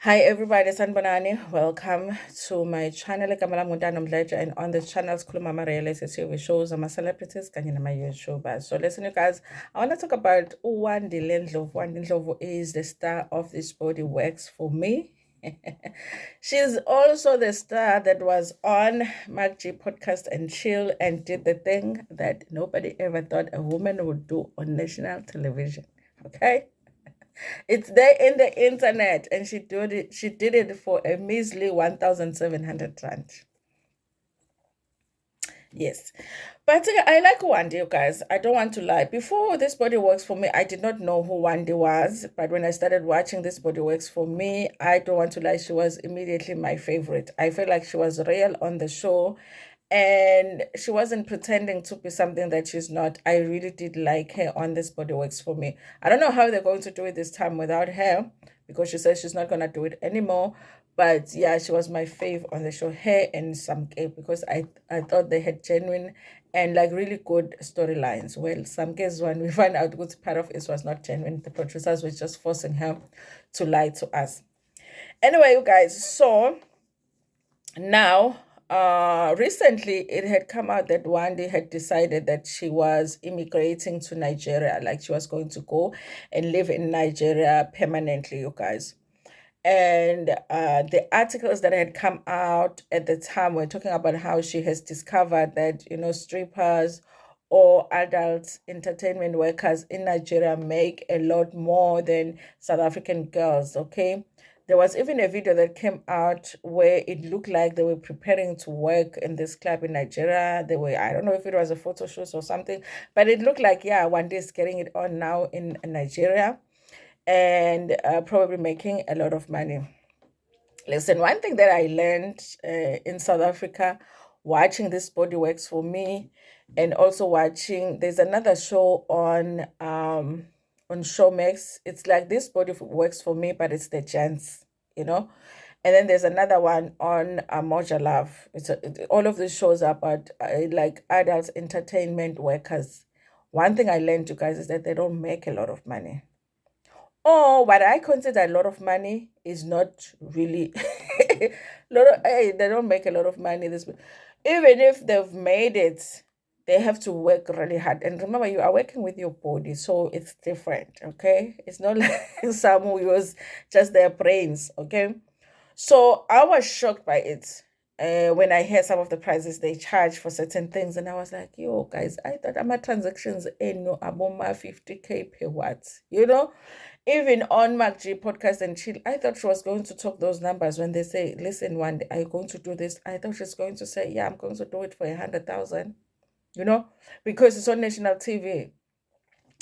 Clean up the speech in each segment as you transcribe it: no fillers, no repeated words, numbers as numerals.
Hi everybody, Sanbanani. Welcome to my channel. Kamala Mundano Mdleja, and on this channel, Kulumama reality TV shows. I'm a celebrities, Kanyana my YouTubers. So listen, you guys. I want to talk about Wandi Ndlovu. Wandi Ndlovu is the star of This Body Works for Me. She's also the star that was on Mark G podcast and chill and did the thing that nobody ever thought a woman would do on national television. Okay. It's there in the internet, and she did it for a measly 1,700 rand. Yes. But I like Wandi, you guys. I don't want to lie. Before This Body Works for Me, I did not know who Wandi was. But when I started watching This Body Works for Me, I don't want to lie, she was immediately my favorite. I felt like she was real on the show, and she wasn't pretending to be something that she's not. I really did like her on This Body Works for Me. I don't know how they're going to do it this time without her, because she says she's not going to do it anymore. But yeah, she was my fave on the show, her and Samke, because I thought they had genuine and like really good storylines. Well, Samke's one, we find out which part of it was not genuine. The producers were just forcing her to lie to us. Anyway, you guys, so now recently it had come out that Wandi had decided that she was immigrating to Nigeria, like she was going to go and live in Nigeria permanently, you guys. And the articles that had come out at the time were talking about how she has discovered that, strippers or adult entertainment workers in Nigeria make a lot more than South African girls, okay? There was even a video that came out where it looked like they were preparing to work in this club in Nigeria. They were, I don't know if it was a photo shoot or something, but it looked like, yeah, one day is getting it on now in Nigeria, and probably making a lot of money. Listen, one thing that I learned in South Africa, watching This Body Works for Me, and also watching, there's another show on Showmax. It's like This Body Works for Me, but it's the gents, you know. And then there's another one on Moja Love. All of these shows are about like adult entertainment workers. One thing I learned, you guys, is that they don't make a lot of money. Oh, what I consider a lot of money is not really hey, they don't make a lot of money. This even if they've made it, they have to work really hard. And remember, you are working with your body, so it's different. Okay, it's not like some who use just their brains. Okay, so I was shocked by it. When I heard some of the prices they charge for certain things, and I was like, "Yo, guys, I thought my transactions ain't no aboma 50K per what, Even on MacG podcast and chill, I thought she was going to talk those numbers when they say, "Listen, one day, are you going to do this?" I thought she's going to say, "Yeah, I'm going to do it for 100,000," because it's on national TV.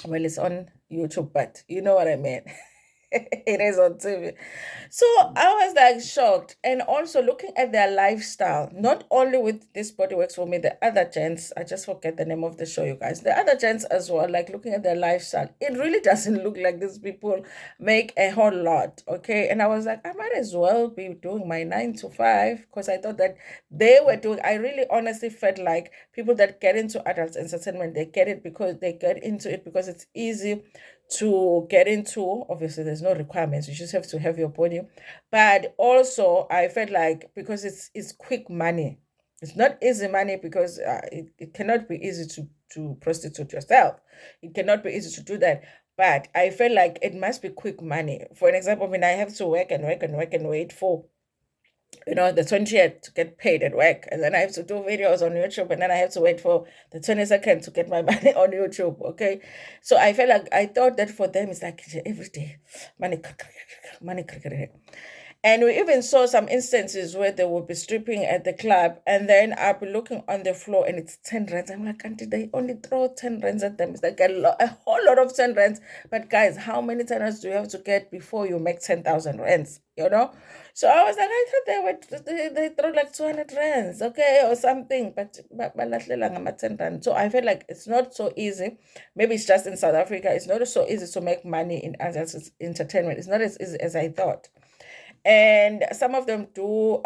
Well, it's on YouTube, but you know what I mean. It is on TV. So I was like shocked. And also looking at their lifestyle, not only with This Body Works for Me, the other gents, I just forget the name of the show, you guys. The other gents as well, like looking at their lifestyle, it really doesn't look like these people make a whole lot. Okay. And I was like, I might as well be doing my 9 to 5, because I thought that they were doing, I really honestly felt like people that get into adult entertainment, they get into it because it's easy to get into. Obviously there's no requirements, you just have to have your body, but also I felt like because it's quick money. It's not easy money, because it cannot be easy to prostitute yourself. It cannot be easy to do that, but I felt like it must be quick money. For an example, I mean, I have to work and work and work and wait for the 20th to get paid at work. And then I have to do videos on YouTube. And then I have to wait for the 22nd to get my money on YouTube. Okay. So I felt like, I thought that for them, it's like every day, money, money. And we even saw some instances where they would be stripping at the club, and then I'll be looking on the floor and it's 10 rands. I'm like, auntie, they only throw 10 rands at them. It's like a whole lot of 10 rands. But guys, how many 10 rands do you have to get before you make 10,000 rands? So I was like, I thought they throw like 200 rands, okay, or something. But 10 rands. So I feel like it's not so easy. Maybe it's just in South Africa. It's not so easy to make money in adult entertainment. It's not as easy as I thought. And some of them do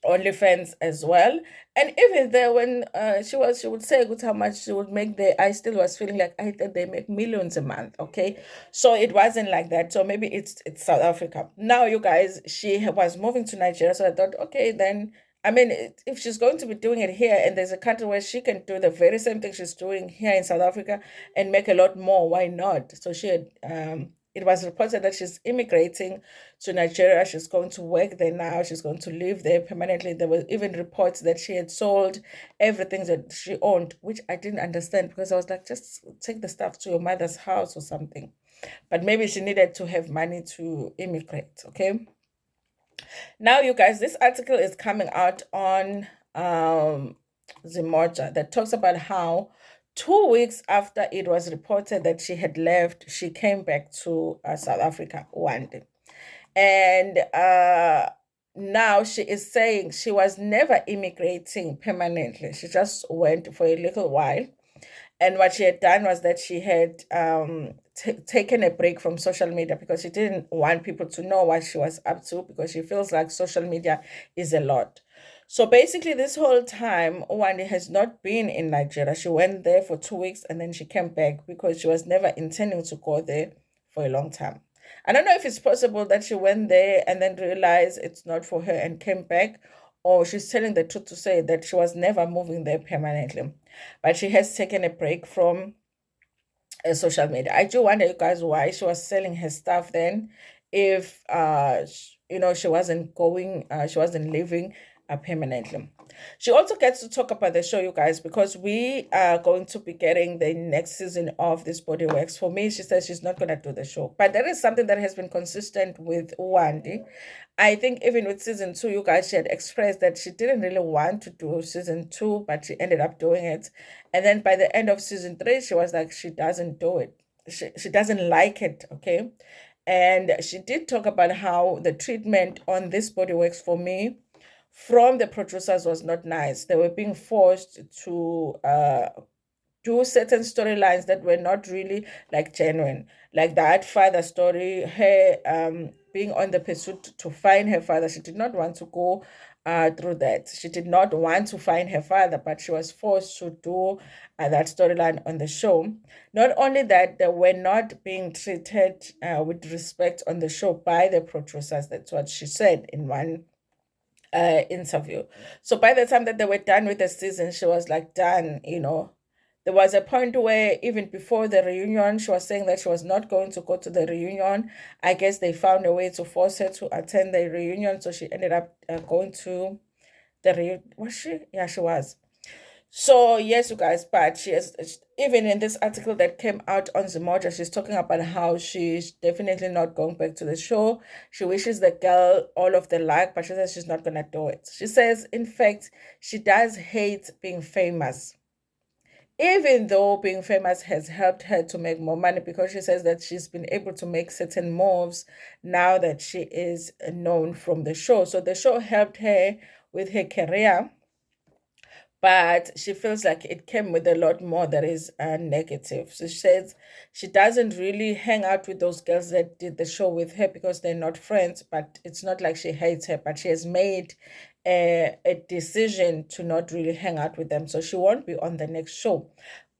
OnlyFans as well. And even there, when she would say good how much she would make there, I still was feeling like I thought they make millions a month. Okay, so it wasn't like that. So maybe it's South Africa now. You guys, she was moving to Nigeria, so I thought, okay, then. I mean, if she's going to be doing it here, and there's a country where she can do the very same thing she's doing here in South Africa and make a lot more, why not? So she had, it was reported that she's immigrating to Nigeria. She's going to work there now. She's going to live there permanently. There were even reports that she had sold everything that she owned, which I didn't understand because I was like, just take the stuff to your mother's house or something. But maybe she needed to have money to immigrate. Okay. Now, you guys, this article is coming out on Zimoja that talks about how 2 weeks after it was reported that she had left, she came back to South Africa one day. And now she is saying she was never immigrating permanently. She just went for a little while. And what she had done was that she had taken a break from social media because she didn't want people to know what she was up to because she feels like social media is a lot. So basically, this whole time, Wandi has not been in Nigeria. She went there for 2 weeks and then she came back because she was never intending to go there for a long time. I don't know if it's possible that she went there and then realized it's not for her and came back, or she's telling the truth to say that she was never moving there permanently. But she has taken a break from social media. I do wonder, you guys, why she was selling her stuff then, if she wasn't going, she wasn't living permanently. She also gets to talk about the show, you guys, because we are going to be getting the next season of This Body Works. For me, she says she's not going to do the show, but there is something that has been consistent with Wandi. I think even with season two, you guys, she had expressed that she didn't really want to do season two, but she ended up doing it. And then by the end of season three, she was like, she doesn't do it. She doesn't like it. Okay. And she did talk about how the treatment on This Body Works for me from the producers was not nice. They were being forced to do certain storylines that were not really like genuine, like that father story, her being on the pursuit to find her father. She did not want to go through that. She did not want to find her father, but she was forced to do that storyline on the show. Not only that, they were not being treated with respect on the show by the producers. That's what she said in one interview. So by the time that they were done with the season, she was like done. There was a point where even before the reunion, she was saying that she was not going to go to the reunion. I guess they found a way to force her to attend the reunion, so she ended up going to the reunion. Was she? Yeah, she was. So yes, you guys, but she has, even in this article that came out on Zimoja, she's talking about how she's definitely not going back to the show. She wishes the girl all of the luck, but she says she's not gonna do it. She says, in fact, she does hate being famous. Even though being famous has helped her to make more money, because she says that she's been able to make certain moves now that she is known from the show. So the show helped her with her career, but she feels like it came with a lot more that is negative. So she says she doesn't really hang out with those girls that did the show with her because they're not friends, but it's not like she hates her, but she has made a decision to not really hang out with them. So she won't be on the next show.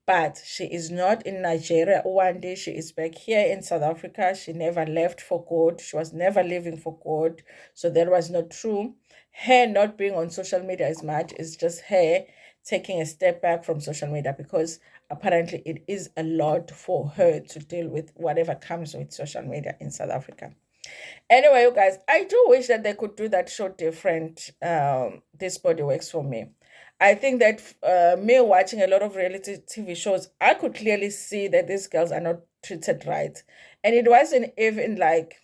But she is not in Nigeria one day. She is back here in South Africa. She never left for good. She was never leaving for good. So that was not true. Her not being on social media as much is just her taking a step back from social media because apparently it is a lot for her to deal with whatever comes with social media in South Africa. Anyway, you guys, I do wish that they could do that show different. This Body Works for me. I think that me watching a lot of reality TV shows, I could clearly see that these girls are not treated right. And it wasn't even like,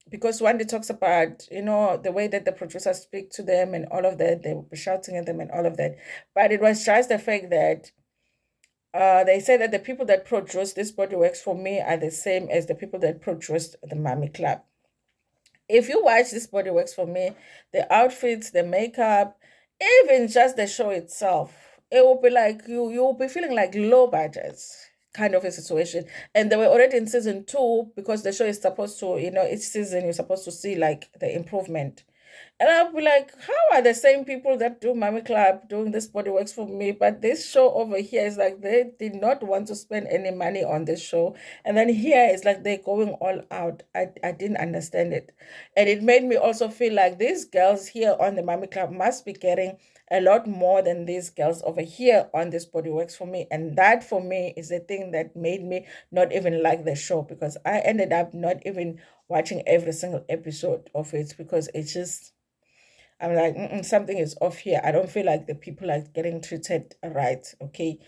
because one day talks about, the way that the producers speak to them and all of that, they will be shouting at them and all of that. But it was just the fact that they say that the people that produce This Body Works for me are the same as the people that produced the Mommy Club. If you watch This Body Works for me, the outfits, the makeup, even just the show itself, it will be like you'll be feeling like low budget kind of a situation. And they were already in season two because the show is supposed to, each season you're supposed to see like the improvement. And I'll be like, how are the same people that do Mommy Club doing this body works for me? But this show over here is like they did not want to spend any money on this show. And then here it's like they're going all out. I didn't understand it. And it made me also feel like these girls here on the Mommy Club must be getting a lot more than these girls over here on this body works for me. And that for me is the thing that made me not even like the show, because I ended up not even watching every single episode of it, because it's just, I'm like, something is off here. I don't feel like the people are getting treated right. Okay.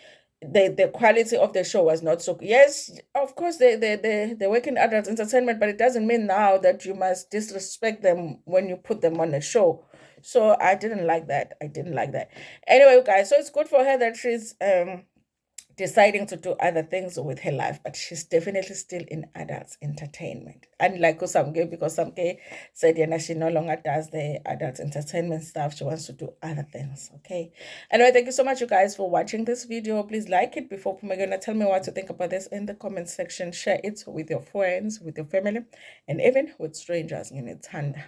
The quality of the show was not so good. Yes, of course they work in adult entertainment, but it doesn't mean now that you must disrespect them when you put them on a show. So I didn't like that. I didn't like that. Anyway, guys, so it's good for her that she's deciding to do other things with her life, but she's definitely still in adults entertainment. Unlike Osamke, because Samke said, yeah, she no longer does the adult entertainment stuff. She wants to do other things. Okay. Anyway, thank you so much, you guys, for watching this video. Please like it before Pumagana. Tell me what you think about this in the comment section. Share it with your friends, with your family, and even with strangers in Tanda.